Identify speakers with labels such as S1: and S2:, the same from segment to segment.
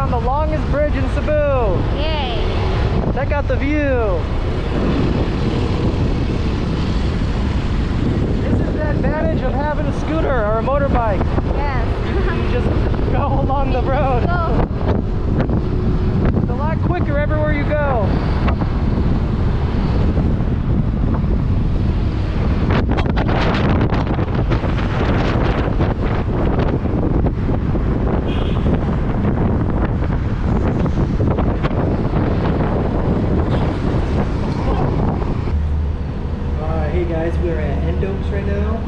S1: on the longest bridge in Cebu.
S2: Yay!
S1: Check out the view. This is the advantage of having a scooter or a motorbike.
S2: Yes.
S1: You just go along the road.
S2: Go.
S1: It's a lot quicker everywhere you go. We're at Endo's right now.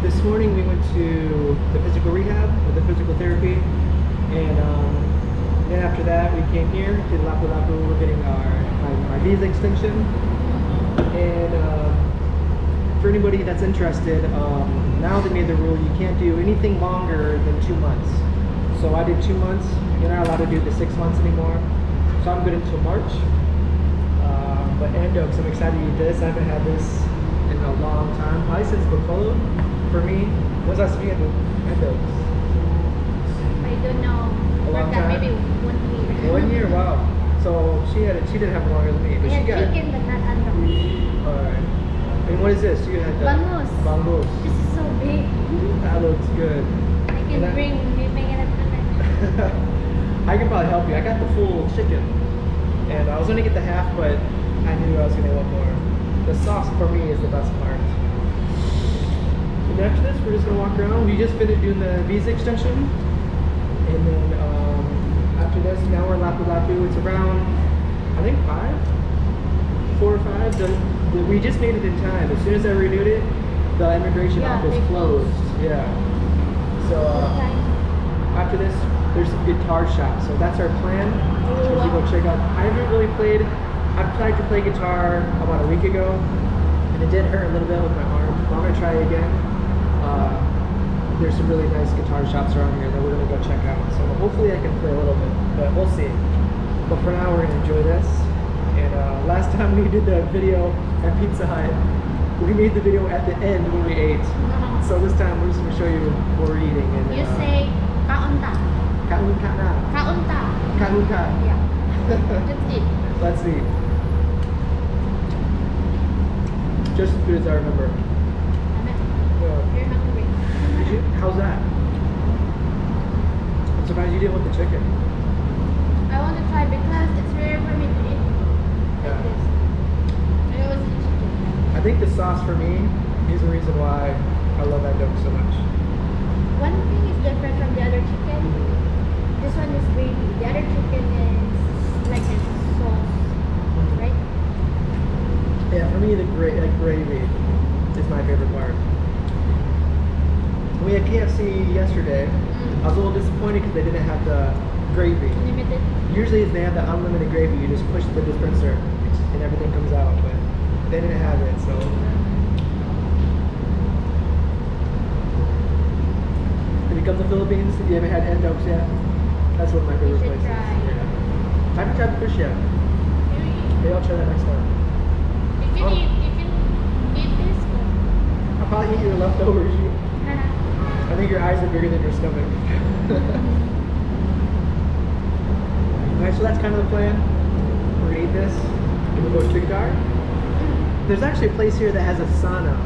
S1: This morning we went to the physical rehab, or the physical therapy, and then after that we came here to Lapu Lapu. We're getting our visa extension, and for anybody that's interested, now they made the rule you can't do anything longer than 2 months. So I did 2 months. You're not allowed to do the 6 months anymore. So I'm good until March. But Endo's, I'm excited to do this. I haven't had this in a long time, probably since Bacolo for me. What's that to be Endo's?
S2: I don't know.
S1: A long time?
S2: Maybe 1 year.
S1: 1 year, wow. So she didn't have longer than me, but she got
S2: chicken but not andong.
S1: Alright. And what is this? You had
S2: Bangus.
S1: Bangus.
S2: This is so big.
S1: That looks good.
S2: I can bring
S1: I can probably help you. I got the full chicken. And I was gonna get the half, but I knew I was gonna want more. The sauce for me is the best part. And after this, we're just gonna walk around. We just finished doing the visa extension, and then after this, now we're in Lapu Lapu. It's around, I think 4 or 5. We just made it in time. As soon as I renewed it, the immigration office closed. Yeah. So after this, there's some guitar shops. So that's our plan. So we go check out. I haven't really played. I tried to play guitar about a week ago, and it did hurt a little bit with my arm. But I'm gonna try it again. There's some really nice guitar shops around here that we're gonna go check out. So hopefully I can play a little bit, but we'll see. But for now, we're gonna enjoy this. And last time we did the video at Pizza Hut, we made the video at the end when we ate. So this time we're just gonna show you what we're eating. And
S2: you say kaunta.
S1: Kaunta na.
S2: Kaunta.
S1: Kaunta.
S2: Yeah. Let's eat.
S1: Let's see. Just as good as I remember.
S2: You're hungry.
S1: How's that? I'm surprised you didn't want the chicken.
S2: I want to try because it's rare for me to eat like this. And it was chicken.
S1: I think the sauce for me is the reason why I love Endo's so much.
S2: One thing is different from the other chicken. This one is gravy. The other chicken is like a sauce, right?
S1: Yeah, for me the gravy is my favorite part. We had KFC yesterday. I was a little disappointed because they didn't have the gravy.
S2: Limited.
S1: Usually if they have the unlimited gravy, you just push the dispenser and everything comes out, but they didn't have it, so. Have you come to the Philippines? You haven't had Endo's yet? That's one of my favorite places.
S2: Try.
S1: Yeah. I haven't tried the fish yet. Maybe I'll try that next time.
S2: You can eat this one.
S1: I'll probably eat your leftovers. I think your eyes are bigger than your stomach. Alright, so that's kind of the plan. We're gonna eat this, and we'll go to guitar. There's actually a place here that has a sauna,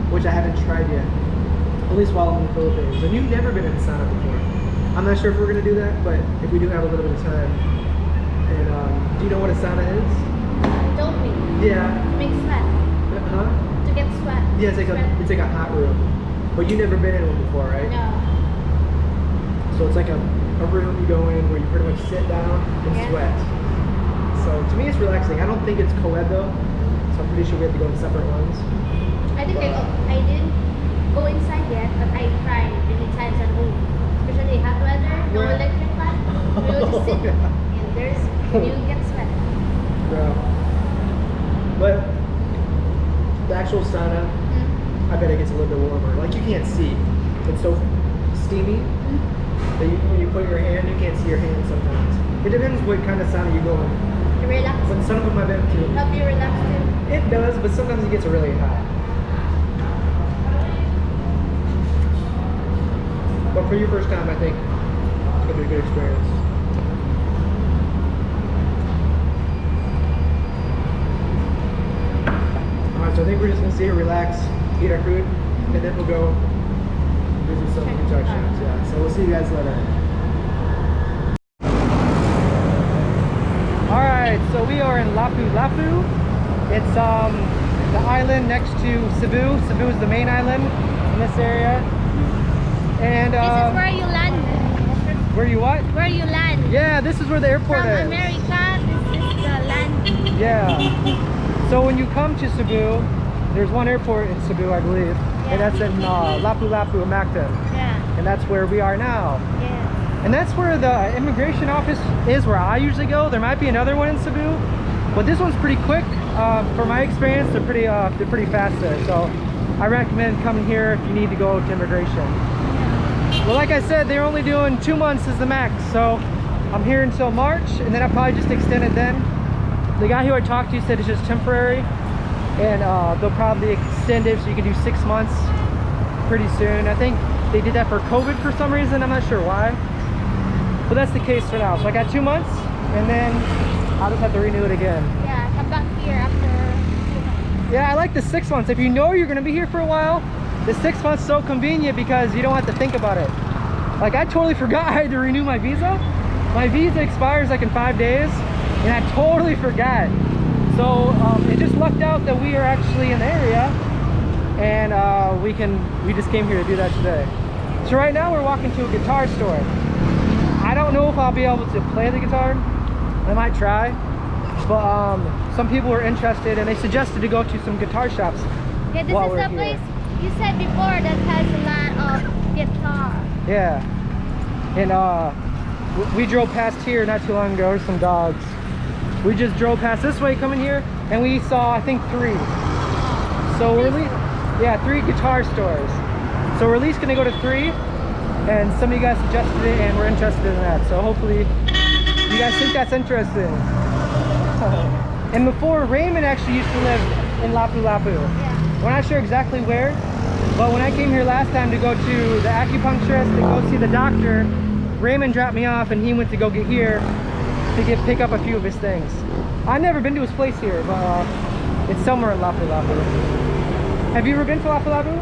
S1: which I haven't tried yet. At least while I'm in the Philippines. And you've never been in a sauna before. I'm not sure if we're gonna do that, but if we do have a little bit of time. And do you know what a sauna is?
S2: You told me.
S1: Yeah.
S2: To make sweat.
S1: Huh?
S2: To get sweat.
S1: Yeah, it's like a hot room. But you've never been in one before, right?
S2: No.
S1: So it's like a room you go in where you pretty much sit down and sweat. So to me it's relaxing. I don't think it's co-ed though. So I'm pretty sure we have to go in separate ones.
S2: I think I didn't go inside yet, but I tried many times at home. Especially hot weather, no electric fan. We will just sit and you get sweat.
S1: Yeah. But the actual sauna, I bet it gets a little bit warmer. Like you can't see. It's so steamy that when you put your hand, you can't see your hand sometimes. It depends what kind of sauna you go in.
S2: Relax.
S1: But some of them I've been to.
S2: Help you relax too.
S1: It does, but sometimes it gets really hot. But for your first time, I think it'll be a good experience. just gonna sit here, relax, eat our food, and then we'll go visit some guitar shops. Yeah. So we'll see you guys later. All right, so we are in Lapu Lapu. It's the island next to Cebu. Cebu is the main island in this area. And
S2: This is where you land.
S1: where you what?
S2: Where you land.
S1: Yeah, this is where the airport
S2: From
S1: is.
S2: America, this is the land.
S1: Yeah. So when you come to Cebu, there's one airport in Cebu, I believe,
S2: Yeah.
S1: and that's in Lapu Lapu, Mactan,
S2: Yeah.
S1: and that's where we are now.
S2: Yeah.
S1: And that's where the immigration office is, where I usually go. There might be another one in Cebu, but this one's pretty quick. For my experience, they're pretty fast there. So I recommend coming here if you need to go to immigration. Well, like I said, they're only doing 2 months is the max. So I'm here until March, and then I'll probably just extend it then. The guy who I talked to said it's just temporary, and they'll probably extend it so you can do 6 months pretty soon. I think they did that for COVID for some reason. I'm not sure why, but that's the case for now. So I got 2 months, and then I'll just have to renew it again.
S2: Yeah, come back here after 2 months.
S1: Yeah, I like the 6 months. If you know you're gonna be here for a while, the 6 months is so convenient because you don't have to think about it. Like, I totally forgot I had to renew my visa. My visa expires like in 5 days, and I totally forgot. So it just lucked out that we are actually in the area, and we just came here to do that today. So right now we're walking to a guitar store. I don't know if I'll be able to play the guitar. I might try, but some people were interested, and they suggested to go to some guitar shops.
S2: Yeah, this
S1: while
S2: is
S1: we're
S2: the
S1: here.
S2: place you said before that has a lot of guitar.
S1: Yeah, and we drove past here not too long ago. There's some dogs. We just drove past this way coming here, and we saw, I think, 3. So we're yeah, 3 guitar stores. So we're at least gonna go to 3, and some of you guys suggested it, and we're interested in that. So hopefully you guys think that's interesting. And before, Raymond actually used to live in Lapu Lapu.
S2: Yeah.
S1: We're not sure exactly where, but when I came here last time to go to the acupuncturist and go see the doctor, Raymond dropped me off, and he went to go get here to pick up a few of his things. I've never been to his place here, but it's somewhere in Lapu Lapu. Have you ever been to Lapu Lapu?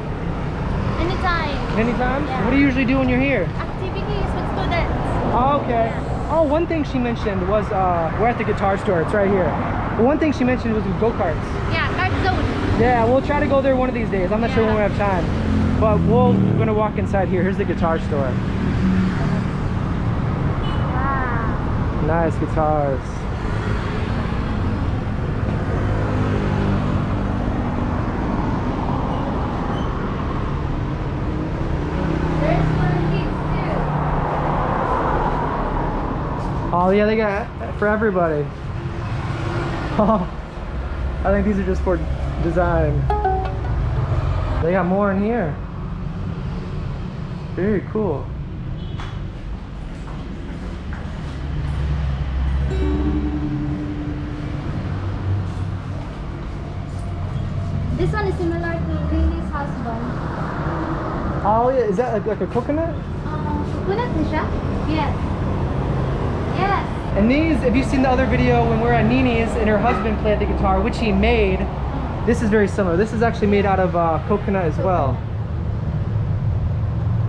S2: Anytime.
S1: Many times?
S2: Yeah.
S1: What do you usually do when you're here?
S2: Activities with students.
S1: Oh, okay.
S2: Yeah.
S1: Oh, one thing she mentioned was, we're at the guitar store, it's right here. But one thing she mentioned was go-karts.
S2: Yeah, card zone.
S1: Yeah, we'll try to go there one of these days. I'm not sure when we have time. But we're gonna walk inside here. Here's the guitar store.
S2: Wow.
S1: Nice guitars.
S2: There's for kids too.
S1: Oh yeah, they got for everybody. Oh, I think these are just for design. They got more in here. Very cool.
S2: This one is similar to Lily's husband.
S1: Oh yeah, is that like a coconut?
S2: Coconut na siya? Yes. Yes.
S1: And these, if you've seen the other video when we're at Nini's and her husband played the guitar, which he made, this is very similar. This is actually made out of coconut as well.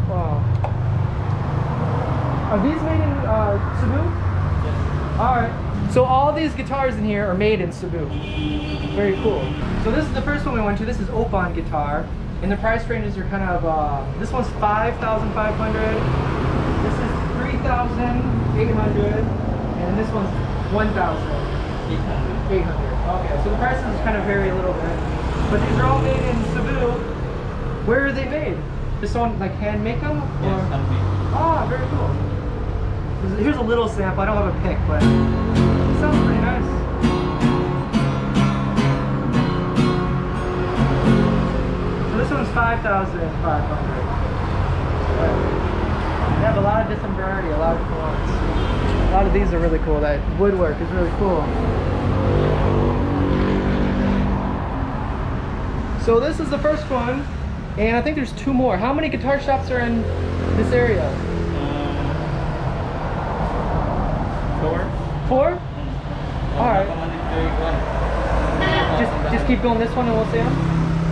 S1: Wow. Are these made in Cebu? Yes. Alright. So all these guitars in here are made in Cebu. Very cool. So this is the first one we went to. This is Oppon Guitar. And the price ranges are kind of, this one's 5,500. This is 3,800. And this one's 1,800. Okay, so the prices kind of vary a little bit. But these are all made in Cebu. Where are they made? Just on, like, hand make them?
S3: Yes, handmade.
S1: Ah, very cool. Here's a little sample. I don't have a pick, but it sounds pretty nice. So this one's 5,500. They have a lot of different variety, a lot of different ones. A lot of these are really cool. That woodwork is really cool. So this is the first one, and I think there's 2 more. How many guitar shops are in this area?
S3: 4.
S1: 4? All right. Just keep going this one, and we'll see them.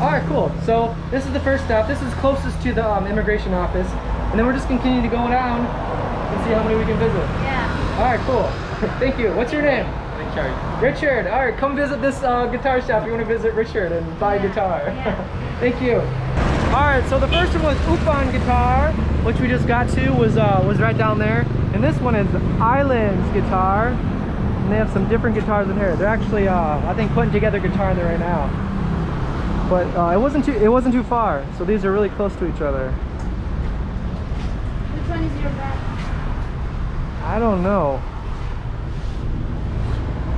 S1: All right, cool. So this is the first stop. This is closest to the immigration office, and then we're just continuing to go down and see how many we can visit.
S2: Yeah.
S1: All right, cool. Thank you. What's your name?
S3: Richard.
S1: Richard. All right, come visit this guitar shop. You want to visit Richard and buy a guitar.
S2: Yeah.
S1: Thank you. All right, so the first one was Oppon Guitar, which we just got to, was right down there. And this one is Islands Guitar, and they have some different guitars in here. They're actually, I think, putting together a guitar in there right now. But it wasn't too far, so these are really close to each other.
S2: Which one is your bag?
S1: I don't know.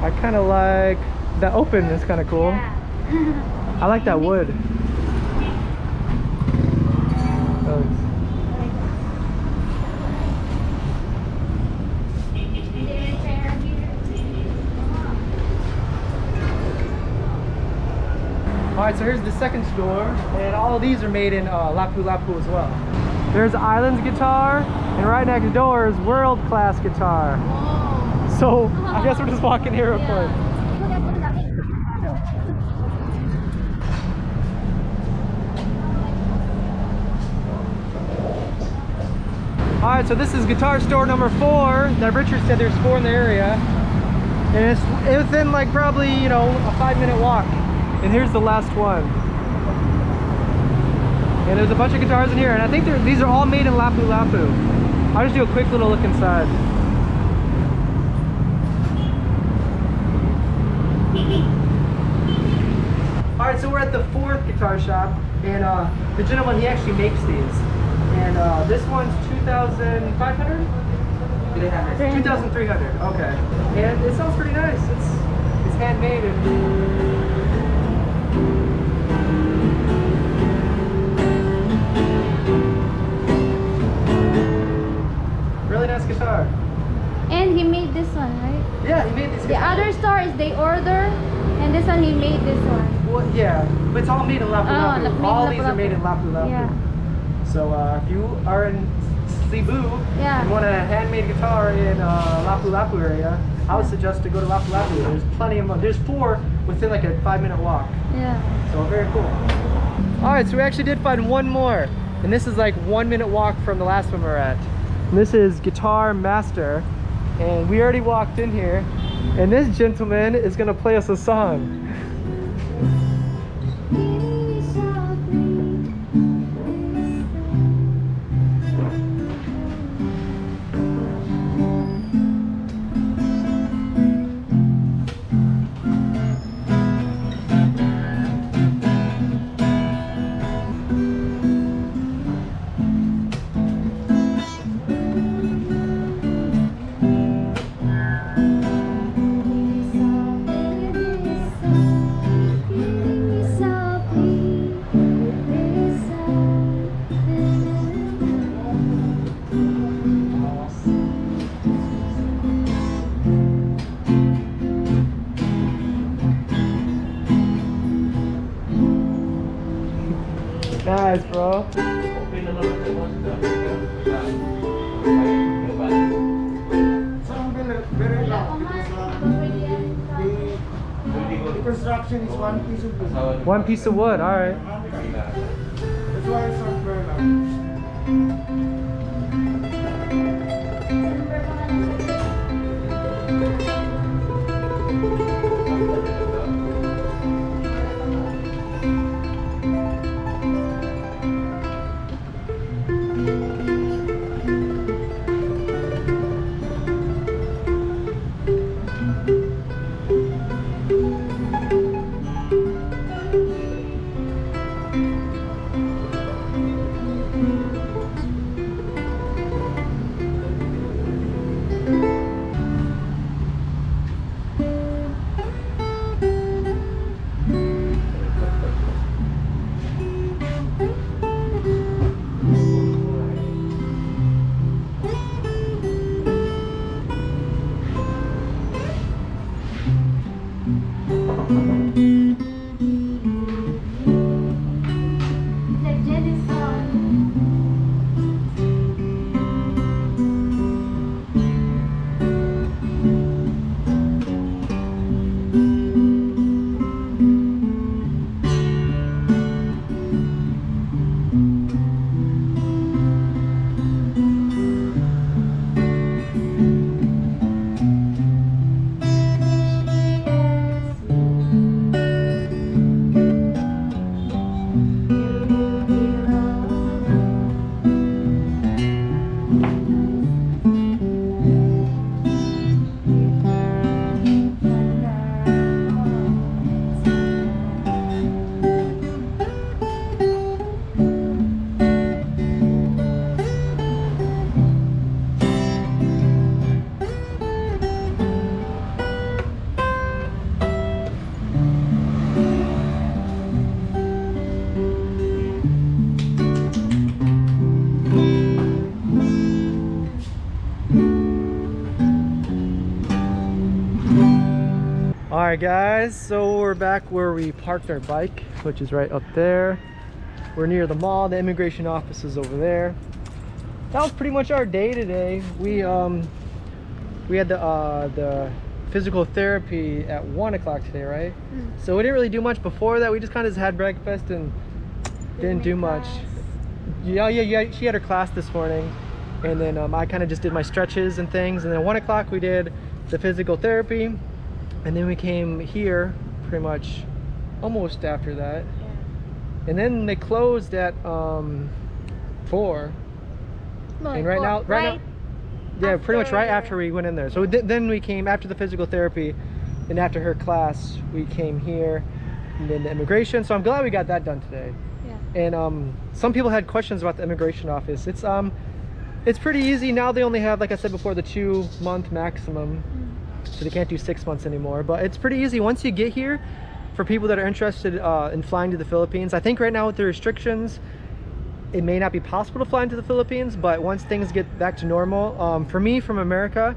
S1: I kind of like that open is kind of cool.
S2: Yeah.
S1: I like that wood. Oh, Alright, so here's the second store, and all of these are made in Lapu Lapu as well. There's Islands Guitar, and right next door is World Class Guitar.
S2: Whoa.
S1: So I guess we're just walking here real quick. Alright, so this is guitar store number 4 that Richard said there's 4 in the area. And it's within like probably, you know, a 5-minute walk. And here's the last one. And there's a bunch of guitars in here, and I think these are all made in Lapu Lapu. I'll just do a quick little look inside. Alright, so we're at the 4th guitar shop, and the gentleman, he actually makes these. And this one's 2,500? 2,300, okay. And it sounds pretty nice. It's handmade and really nice guitar.
S2: And he made this one, right?
S1: Yeah, he made these
S2: The other store is they order, and this one he made this one.
S1: Well, yeah, but it's all made in Lapu Lapu.
S2: made in
S1: All
S2: Lapu
S1: these are
S2: Lapu.
S1: made in Lapu Lapu.
S2: Yeah.
S1: So if you are in Cebu
S2: Yeah.
S1: and want a handmade guitar in Lapu Lapu area, I would suggest to go to Lapu Lapu. There's plenty of them. There's 4 within like a 5-minute walk.
S2: Yeah.
S1: So very cool. All right, so we actually did find one more, and this is like 1-minute walk from the last one we're at. And this is Guitar Master, and we already walked in here, and this gentleman is gonna play us a song. Nice, bro.
S4: The construction is one piece of wood.
S1: 1 piece of wood, all right.
S4: That's why it's not very long.
S1: Alright guys, so we're back where we parked our bike, which is right up there. We're near the mall, the immigration office is over there. That was pretty much our day today. We had the physical therapy at 1 o'clock today, right? So we didn't really do much before that. We just kind of had breakfast and didn't do much. Yeah, she had her class this morning, and then I kind of just did my stretches and things, and then at 1 o'clock we did the physical therapy, and then we came here pretty much almost after that. And then they closed at 4.
S2: No,
S1: And right now, yeah, pretty much right after we went in there. So then we came after the physical therapy, and after her class, we came here, and then the immigration. So I'm glad we got that done today.
S2: Yeah.
S1: And some people had questions about the immigration office. It's pretty easy now. They only have, like I said before, the 2-month maximum, so they can't do 6 months anymore. But it's pretty easy once you get here. For people that are interested in flying to the Philippines, I think right now with the restrictions, it may not be possible to fly into the Philippines, but once things get back to normal, for me from America,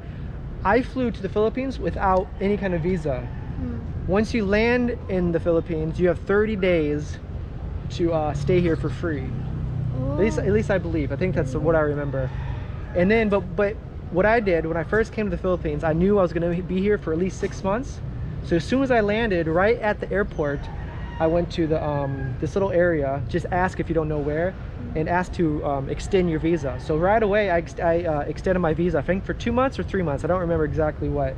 S1: I flew to the Philippines without any kind of visa. Once you land in the Philippines, you have 30 days to stay here for free. At least I believe. I think that's what I remember. And then, but what I did when I first came to the Philippines, I knew I was going to be here for at least 6 months. So as soon as I landed, right at the airport, I went to the this little area, just ask if you don't know where, and ask to extend your visa. So right away, I extended my visa, I think for 2 months or 3 months. I don't remember exactly what.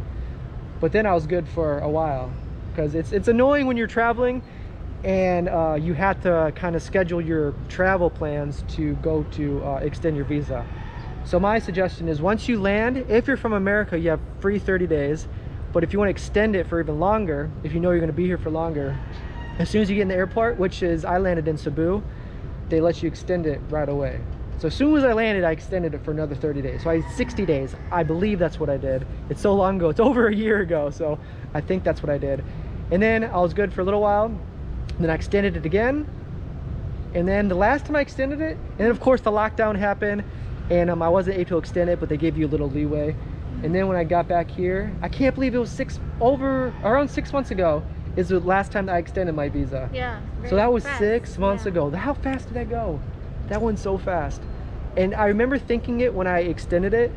S1: But then I was good for a while, because it's annoying when you're traveling and you have to kind of schedule your travel plans to go to extend your visa. So my suggestion is once you land, if you're from America, you have free 30 days. But if you want to extend it for even longer, if you know you're going to be here for longer, as soon as you get in the airport, which is, I landed in Cebu, they let you extend it right away. So as soon as I landed, I extended it for another 30 days. So I had 60 days. I believe that's what I did. It's so long ago. It's over a year ago. So I think that's what I did. And then I was good for a little while. Then I extended it again. And then the last time I extended it, and then of course the lockdown happened, and I wasn't able to extend it, but they gave you a little leeway. And then when I got back here, I can't believe it was around 6 months ago is the last time that I extended my visa.
S2: Yeah.
S1: So that was
S2: fast.
S1: 6 months ago. How fast did that go? That went so fast. And I remember thinking it when I extended it,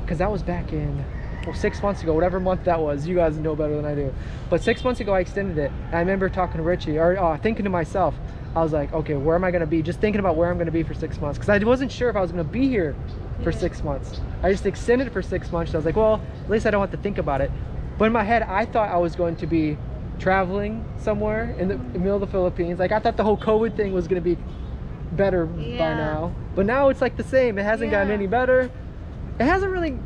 S1: because that was back in 6 months ago, whatever month that was. You guys know better than I do. But 6 months ago I extended it. And I remember talking to Richie, or thinking to myself, I was like, okay, where am I going to be? Just thinking about where I'm going to be for 6 months, because I wasn't sure if I was going to be here for 6 months. I just extended it for 6 months. So I was like, well, at least I don't have to think about it. But in my head, I thought I was going to be traveling somewhere in the middle of the Philippines. Like I thought the whole COVID thing was going to be better by now. But now it's like the same. It hasn't gotten any better. It hasn't really.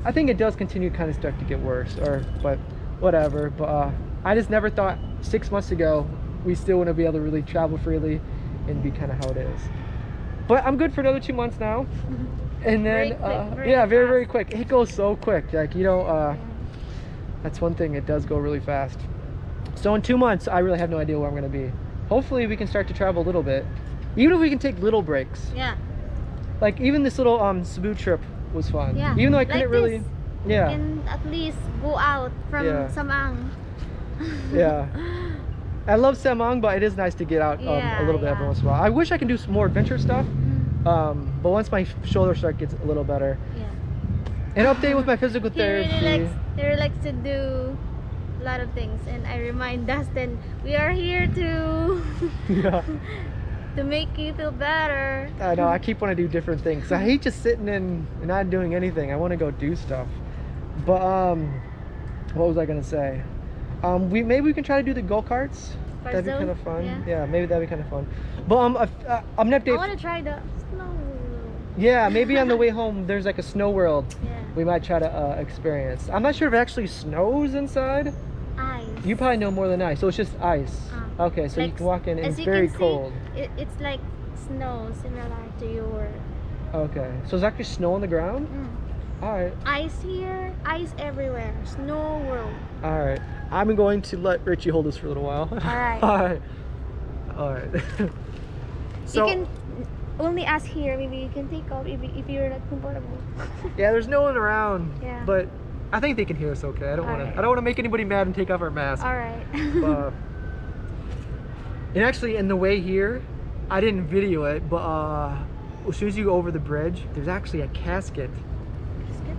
S1: I think it does continue to kind of start to get worse, but whatever. But I just never thought 6 months ago we still want to be able to really travel freely and be kind of how it is. But I'm good for another 2 months now. And then very quick. It goes so quick. Like, you know, that's one thing, it does go really fast. So in 2 months, I really have no idea where I'm going to be. Hopefully we can start to travel a little bit, even if we can take little breaks.
S2: Yeah.
S1: Like even this little Cebu trip was fun.
S2: Yeah.
S1: Even though I couldn't
S2: like
S1: really.
S2: This,
S1: yeah.
S2: You can at least go out from Samang.
S1: Yeah. I love Samang, but it is nice to get out a little bit every once in a while. I wish I can do some more adventure stuff, but once my shoulder start gets a little better. Yeah. An update with my physical therapy.
S2: He really likes to do a lot of things, and I remind Dustin, we are here to to make you feel better.
S1: I know, I keep wanting to do different things. I hate just sitting in and not doing anything. I want to go do stuff. But what was I gonna say? Maybe we can try to do the go-karts. That'd be kind of fun. Yeah, maybe that'd be kind of fun. But I'm gonna update.
S2: I want to try the snow.
S1: Yeah, maybe on the way home there's like a snow world.
S2: Yeah.
S1: We might try to experience. I'm not sure if it actually snows inside.
S2: Ice.
S1: You probably know more than I. So it's just ice. Okay, so like, you can walk in and it's very cold.
S2: It's like snow, similar to your.
S1: Okay, so it's actually snow on the ground. Alright.
S2: Ice here, ice everywhere. Snow world.
S1: Alright. I'm going to let Richie hold this for a little while.
S2: Alright.
S1: Alright.
S2: So, you can only ask here. Maybe you can take off if you're not comfortable.
S1: Yeah, there's no one around.
S2: Yeah.
S1: But I think they can hear us okay. I don't want to.
S2: Alright.
S1: I don't want to make anybody mad and take off our mask.
S2: All right.
S1: And actually, in the way here, I didn't video it, but as soon as you go over the bridge, there's actually a casket.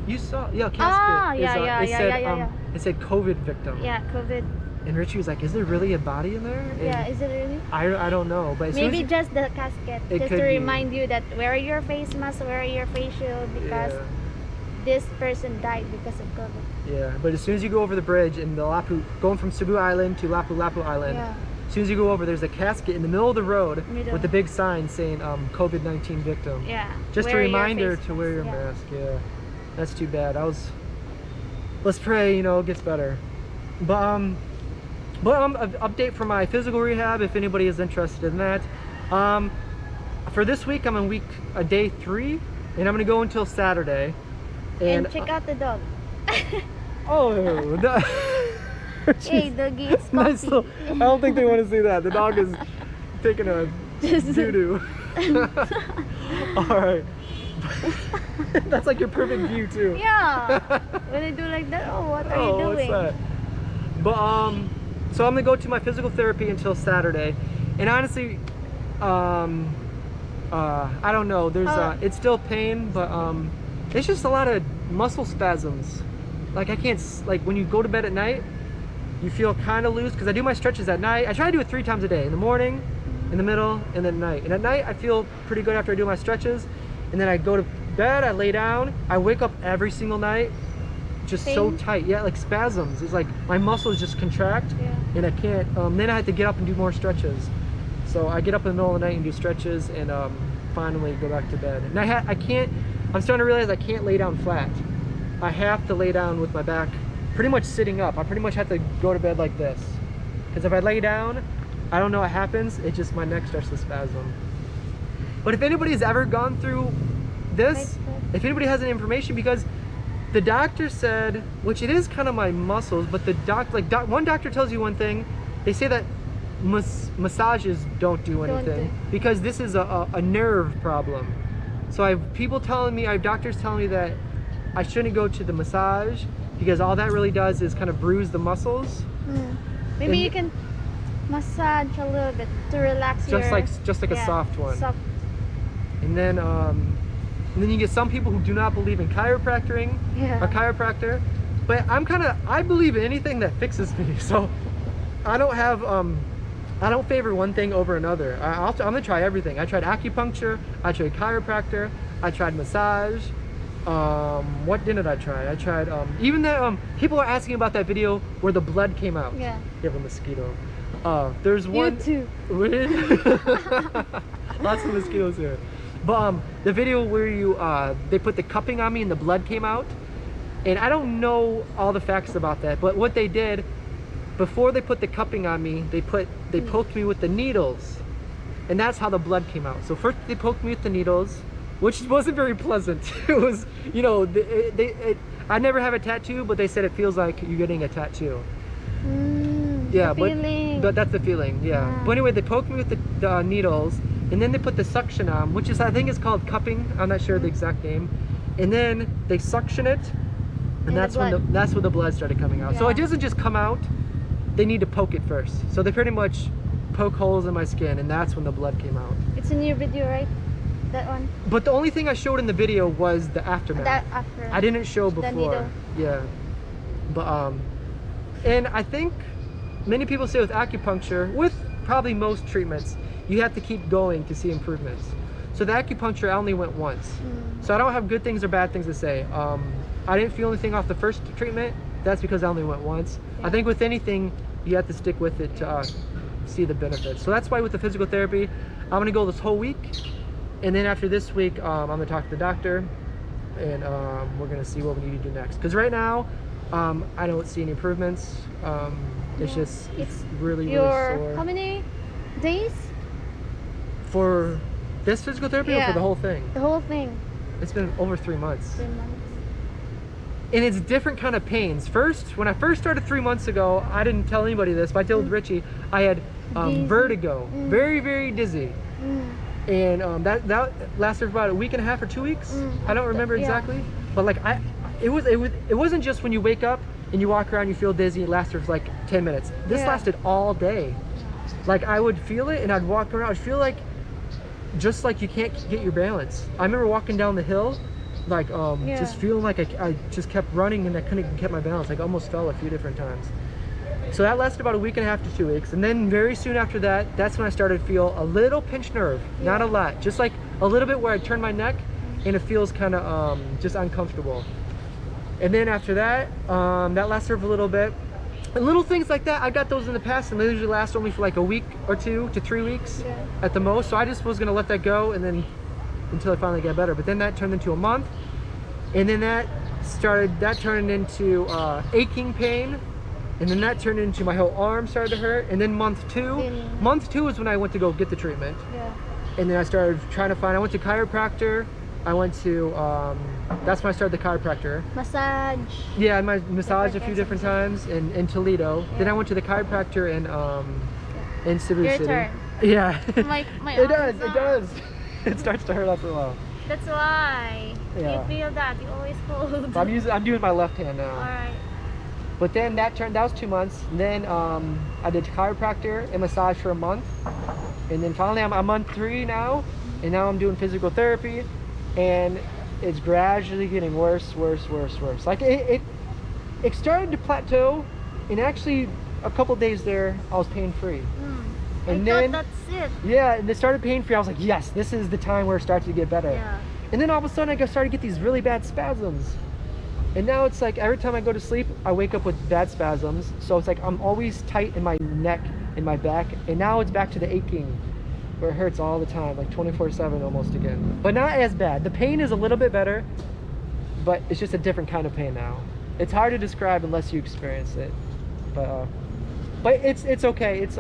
S1: You saw, yeah, casket.
S2: Ah, yeah,
S1: is,
S2: yeah,
S1: it
S2: yeah,
S1: said,
S2: yeah, yeah.
S1: It said COVID victim.
S2: Yeah, COVID.
S1: And Richie was like, "Is there really a body in there?" And
S2: Yeah, is it really?
S1: I don't know, but as soon as
S2: Maybe
S1: you-
S2: just the casket,
S1: It
S2: just
S1: could
S2: to
S1: be.
S2: remind you that wear your face mask, wear your face shield, because
S1: yeah,
S2: this person died because of COVID.
S1: yeah. But as soon as you go over the bridge in the Lapu, going from Cebu Island to Lapu Lapu Island,
S2: Yeah.
S1: as soon as you go over, there's a casket in the middle of the road
S2: Middle.
S1: with a big sign saying COVID-19 victim.
S2: Yeah.
S1: Just
S2: wear
S1: a
S2: your
S1: reminder
S2: face
S1: to wear your
S2: yeah.
S1: mask. Yeah, that's too bad. Let's pray, you know, it gets better. But an update for my physical rehab, if anybody is interested in that. For this week, I'm on day 3, and I'm gonna go until Saturday.
S2: And check out the dog.
S1: Oh,
S2: Hey, doggy, it's
S1: nice.
S2: comfy.
S1: I don't think they want to see that. The dog is taking a doo doo. All right. That's like your perfect view too.
S2: Yeah. When I do like that, oh, what are you doing?
S1: What's that? But so I'm gonna go to my physical therapy until Saturday, and honestly, I don't know. There's it's still pain, but it's just a lot of muscle spasms. Like I can't like when you go to bed at night, you feel kind of loose because I do my stretches at night. I try to do it 3 times a day: in the morning, in the middle, and then at night. And at night, I feel pretty good after I do my stretches, and then I go to bed. I lay down. I wake up every single night just so
S2: Pain?
S1: tight. Yeah, like spasms. It's like my muscles just contract,
S2: Yeah.
S1: and I can't. Then I have to get up and do more stretches. So I get up in the middle of the night and do stretches, and finally go back to bed. And I can't. I'm starting to realize I can't lay down flat. I have to lay down with my back pretty much sitting up. I pretty much have to go to bed like this, because if I lay down, I don't know what happens. It just my neck starts to spasm. But if anybody's ever gone through this, if anybody has any information, because the doctor said, which it is kind of my muscles, but the one doctor tells you one thing, they say that massages don't do anything because this is a nerve problem. So I have people telling me, I have doctors telling me that I shouldn't go to the massage because all that really does is kind of bruise the muscles.
S2: Maybe
S1: And-
S2: you can massage a little bit to relax
S1: Just
S2: your...
S1: like a soft one.
S2: Soft.
S1: And then you get some people who do not believe in chiropractic,
S2: Yeah.
S1: a chiropractor. But I believe in anything that fixes me. So I don't have, I don't favor one thing over another. I'm gonna try everything. I tried acupuncture, I tried chiropractor, I tried massage. What didn't I try? I tried, even that, people are asking about that video where the blood came out.
S2: Yeah.
S1: You have a mosquito. There's one.
S2: You too.
S1: Lots of mosquitoes here. But the video where they put the cupping on me and the blood came out, and I don't know all the facts about that, but what they did before they put the cupping on me, they poked me with the needles, and that's how the blood came out. So first they poked me with the needles, which wasn't very pleasant. It was, you know, I never have a tattoo, but they said it feels like you're getting a tattoo. Yeah,
S2: the feeling.
S1: but that's the feeling. Yeah. But anyway, they poked me with the needles, and then they put the suction on, which is, I think it's called cupping. I'm not sure the exact name. And then they suction it, and that's when the blood started coming out. So it doesn't just come out. They need to poke it first. So they pretty much poke holes in my skin, and that's when the blood came out.
S2: It's in your video, right? That one?
S1: But the only thing I showed in the video was the aftermath.
S2: That after.
S1: I didn't show before.
S2: needle.
S1: Yeah. But and I think many people say with acupuncture, with probably most treatments, you have to keep going to see improvements. So the acupuncture, I only went once. So I don't have good things or bad things to say. I didn't feel anything off the first treatment. That's because I only went once. I think with anything, you have to stick with it to see the benefits. So that's why with the physical therapy, I'm gonna go this whole week. And then after this week, I'm gonna talk to the doctor, and we're gonna see what we need to do next. Because right now, I don't see any improvements. It's just really sore.
S2: How many days?
S1: For this physical therapy or for the whole thing?
S2: The whole thing.
S1: It's been over 3 months.
S2: 3 months.
S1: And it's different kind of pains. When I first started 3 months ago, I didn't tell anybody this, but I told Richie, I had vertigo, very, very dizzy. And that lasted for about a week and a half or 2 weeks. I don't remember exactly, but like
S5: it wasn't just when you wake up and you walk around, you feel dizzy. It lasted for like 10 minutes. This
S2: Yeah.
S5: lasted all day. Like I would feel it and I'd walk around. I'd feel like just like you can't get your balance. I remember walking down the hill, like
S2: Yeah.
S5: just feeling like I just kept running and I couldn't even get my balance. Like I almost fell a few different times. So that lasted about a week and a half to 2 weeks. And then very soon after that, that's when I started to feel a little pinched nerve. Not a lot, just like a little bit where I turn my neck and it feels kind of just uncomfortable. And then after that, that lasted for a little bit. And little things like that, I got those in the past and they usually last only for like a week or 2 to 3 weeks
S2: Yeah.
S5: at the most. So I just was gonna let that go and then until I finally get better. But then that turned into a month. And then that turned into aching pain. And then that turned into my whole arm started to hurt. And then month two is when I went to go get the treatment.
S2: Yeah.
S5: And then I started trying to find, I went to chiropractor. I went to, that's when I started the chiropractor.
S2: Massage.
S5: Yeah, I massaged a few different times in Toledo. Then I went to the chiropractor in Cebu
S2: Your
S5: City.
S2: turn.
S5: Yeah.
S2: My
S5: It
S2: arms
S5: does. It starts to hurt after a while.
S2: That's why.
S5: Yeah.
S2: You feel that. You always hold.
S5: I'm doing my left hand now.
S2: Alright.
S5: But then that was 2 months. And then I did chiropractor and massage for a month. And then finally I'm on 3 now. And now I'm doing physical therapy. And it's gradually getting worse. Like it started to plateau. And actually a couple days there, I was pain free. And
S2: I
S5: then,
S2: thought that's it.
S5: yeah, and it started pain free. I was like, yes, this is the time where it starts to get better.
S2: Yeah.
S5: And then all of a sudden I started to get these really bad spasms. And now it's like every time I go to sleep, I wake up with bad spasms. So it's like I'm always tight in my neck and my back. And now it's back to the aching where it hurts all the time, like 24/7 almost again. But not as bad. The pain is a little bit better, but it's just a different kind of pain now. It's hard to describe unless you experience it. But it's okay. It's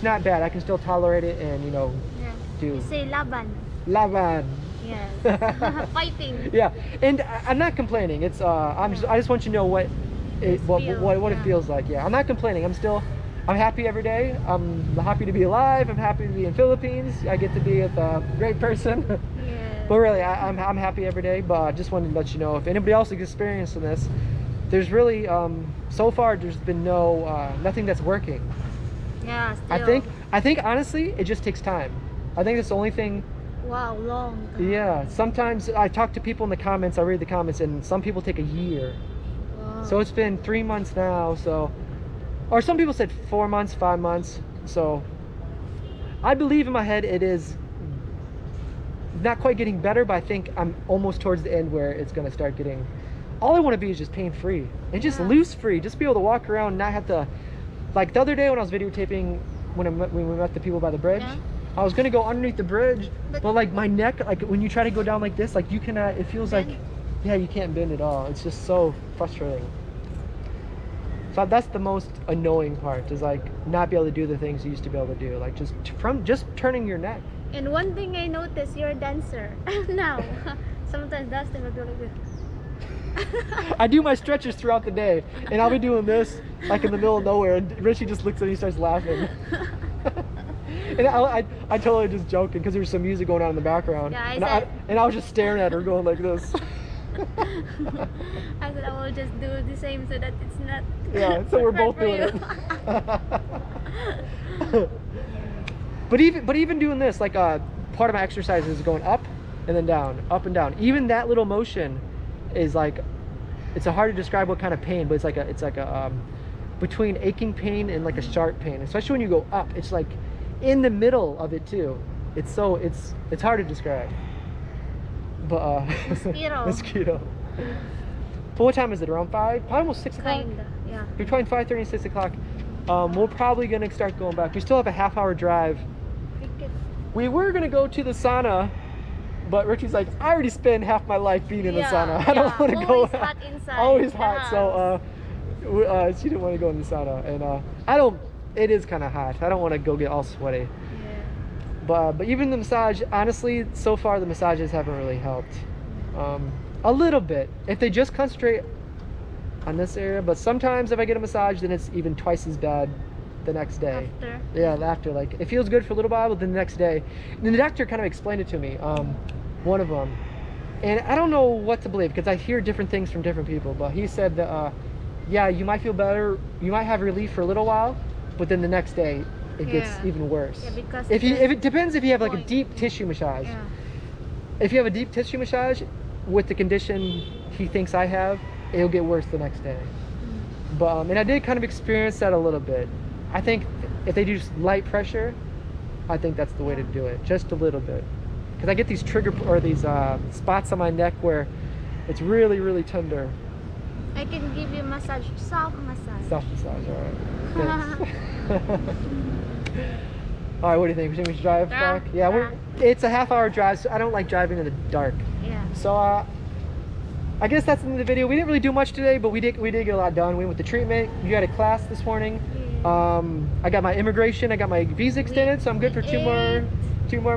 S5: not bad. I can still tolerate it and
S2: Yeah.
S5: do
S2: You say laban.
S5: laban.
S2: Yes. Fighting.
S5: Yeah, and I'm not complaining. It's I just want you to know what it feels like. Yeah, I'm not complaining. I'm happy every day. I'm happy to be alive. I'm happy to be in Philippines. I get to be with a great person.
S2: Yeah.
S5: But really, I'm happy every day. But I just wanted to let you know if anybody else is experiencing this, there's really so far there's been nothing that's working.
S2: Yeah. Still.
S5: I think honestly it just takes time. I think that's the only thing.
S2: Wow, long time.
S5: Yeah, sometimes I talk to people in the comments, I read the comments, and some people take a year.
S2: Wow.
S5: So it's been 3 months now, or some people said 4 months, 5 months. So I believe in my head it is not quite getting better, but I think I'm almost towards the end where it's gonna start getting, all I wanna be is just pain free and just loose free, just be able to walk around, not have to, like the other day when I was videotaping when we met the people by the bridge, I was gonna go underneath the bridge, but like my neck, like when you try to go down like this, like you cannot, it feels like, yeah, you can't bend at all. It's just so frustrating. So that's the most annoying part, is like not be able to do the things you used to be able to do, like just turning your neck.
S2: And one thing I noticed, you're a dancer now. Sometimes Dustin will go like this.
S5: I do my stretches throughout the day, and I'll be doing this like in the middle of nowhere, and Richie just looks at me and starts laughing. And I totally just joking because there was some music going on in the background.
S2: Yeah,
S5: and I was just staring at her going like this.
S2: I said I will just do the same so that it's not.
S5: Yeah, so we're both
S2: for
S5: doing
S2: you.
S5: it. But even doing this, like part of my exercise is going up and then down, up and down. Even that little motion is like, it's hard to describe what kind of pain, but it's like a between aching pain and like a sharp pain, especially when you go up. It's like in the middle of it too. It's hard to describe. But mosquito. But what time is it? Around 5? Probably almost 6 o'clock.
S2: Kinda, yeah.
S5: Between 5:30 and 6 o'clock. We're probably gonna start going back. We still have a half-hour drive. We were gonna go to the sauna, but Richie's like, I already spent half my life being in the sauna. I don't want to go.
S2: Always hot inside.
S5: Always
S2: the
S5: hot.
S2: house.
S5: So she didn't want to go in the sauna, and I don't. It is kind of hot. I don't want to go get all sweaty.
S2: Yeah.
S5: But even the massage, honestly, so far the massages haven't really helped. A little bit, if they just concentrate on this area. But sometimes if I get a massage, then it's even twice as bad the next day.
S2: After.
S5: Yeah, after. Like it feels good for a little while, but then the next day. And then the doctor kind of explained it to me. One of them, And I don't know what to believe because I hear different things from different people. But he said that, yeah, you might feel better, you might have relief for a little while, but then the next day it gets
S2: Yeah.
S5: even worse.
S2: Yeah, because
S5: if it depends if you have like a
S2: point.
S5: deep tissue massage.
S2: Yeah.
S5: If you have a deep tissue massage with the condition he thinks I have, it'll get worse the next day. But and I did kind of experience that a little bit. I think if they do just light pressure, I think that's the way to do it, just a little bit. Because I get these these spots on my neck where it's really, really tender.
S2: I can give you massage, soft massage.
S5: Soft massage, all right. Thanks. All right, what do you think? We should drive back? Yeah, it's a half-hour drive, so I don't like driving in the dark.
S2: Yeah.
S5: So I guess that's the end of the video. We didn't really do much today, but we did get a lot done. We went with the treatment. You had a class this morning.
S2: Yeah.
S5: I got my immigration. I got my visa extended, so I'm good for two more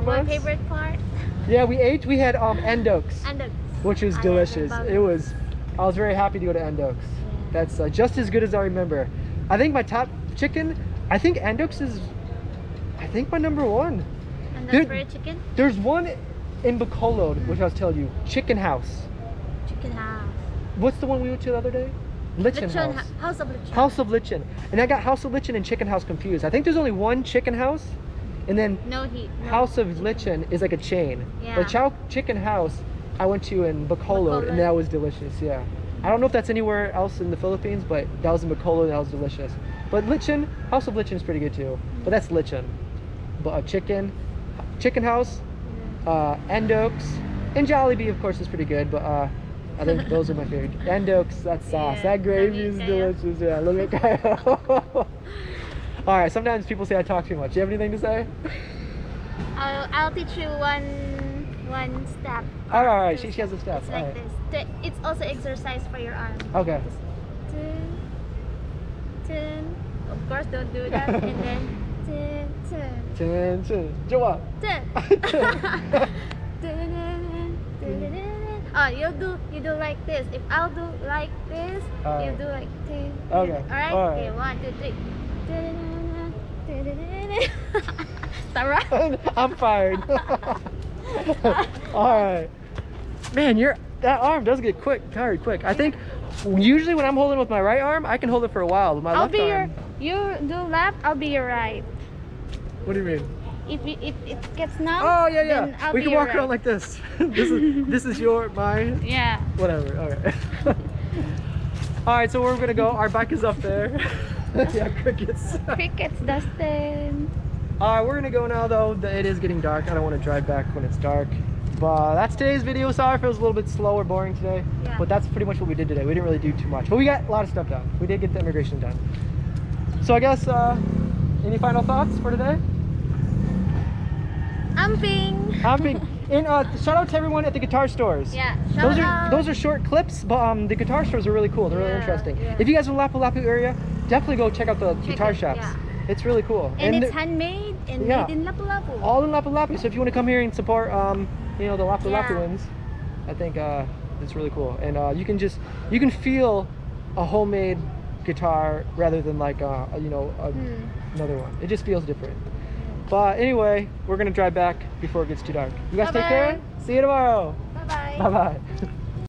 S2: My
S5: months.
S2: favorite part.
S5: Yeah, we ate. We had Endoks,
S2: And the
S5: which was
S2: I
S5: delicious.
S2: love
S5: It was. I was very happy to go to Endoks. That's just as good as I remember. I think my top chicken. I think Endoks is. I think my number one.
S2: And the
S5: There-
S2: fried chicken.
S5: There's one in Bacolod, which I was telling you, Chicken House.
S2: Chicken house.
S5: What's the one we went to the other day? Lichen
S2: Lechon,
S5: House.
S2: House of Lechon.
S5: House of Lichen. And I got House of Lichen and Chicken House confused. I think there's only one Chicken House, and then
S2: No heat. No.
S5: House of Lichen is like a chain.
S2: Yeah.
S5: The Chicken House I went to in Bacolod, and
S2: Bacolod.
S5: that was delicious. Yeah. I don't know if that's anywhere else in the Philippines, but that was in Bacolod, and that was delicious. But Lichen, House of Lichen is pretty good too. But that's Lichen. But Chicken House, Endoks, and Jollibee of course is pretty good. But I think those are my favorite. Endoks, that sauce,
S2: Yeah,
S5: that gravy is
S2: love it,
S5: delicious. Yeah, look at Kyle. All right. Sometimes people say I talk too much. Do you have anything to say?
S2: I'll teach you one step.
S5: All right. She has a step.
S2: It's
S5: All
S2: like
S5: right.
S2: this. It's also exercise for your arm.
S5: Okay.
S2: Just turn. Of course, don't do that. And then turn.
S5: 좋아.
S2: Oh, you do like this. If I'll do like this, you do like this.
S5: Okay.
S2: Alright?
S5: Alright.
S2: Okay, 1, 2, 3. Tara.
S5: I'm fired. All right, man. That arm does get tired quick. I think usually when I'm holding with my right arm, I can hold it for a while. With my
S2: I'll
S5: left
S2: be
S5: arm.
S2: you do left, I'll be your right.
S5: What do you mean?
S2: If it gets numb,
S5: Oh yeah,
S2: then
S5: yeah.
S2: I'll
S5: We
S2: be
S5: can
S2: your
S5: walk
S2: right.
S5: around like this. This is mine.
S2: Yeah.
S5: Whatever. All right. All right. So we're gonna go. Our bike is up there. Yeah, crickets.
S2: Crickets, Dustin.
S5: All right, we're gonna go now though. It is getting dark. I don't want to drive back when it's dark. But that's today's video. Sorry if it was a little bit slow or boring today.
S2: Yeah.
S5: But that's pretty much what we did today. We didn't really do too much, but we got a lot of stuff done. We did get the immigration done. So I guess any final thoughts for today?
S2: Amping.
S5: And shout out to everyone at the guitar stores.
S2: Yeah. Shout out.
S5: Those are short clips, but the guitar stores are really cool. They're really
S2: Yeah,
S5: interesting.
S2: yeah.
S5: If you guys are in Lapu Lapu area, definitely go check out the guitar
S2: it,
S5: shops.
S2: yeah.
S5: It's really cool.
S2: And it's
S5: they're
S2: handmade and
S5: Yeah.
S2: made in Lapu Lapu.
S5: all in Lapu Lapu. So if you want to come here and support, the Lapu
S2: Yeah.
S5: Lapuans, I think it's really cool. And you can feel a homemade guitar rather than like another one. It just feels different. But anyway, we're gonna drive back before it gets too dark. You guys take
S2: Bye-bye.
S5: care. See you tomorrow.
S2: Bye bye.
S5: Bye bye.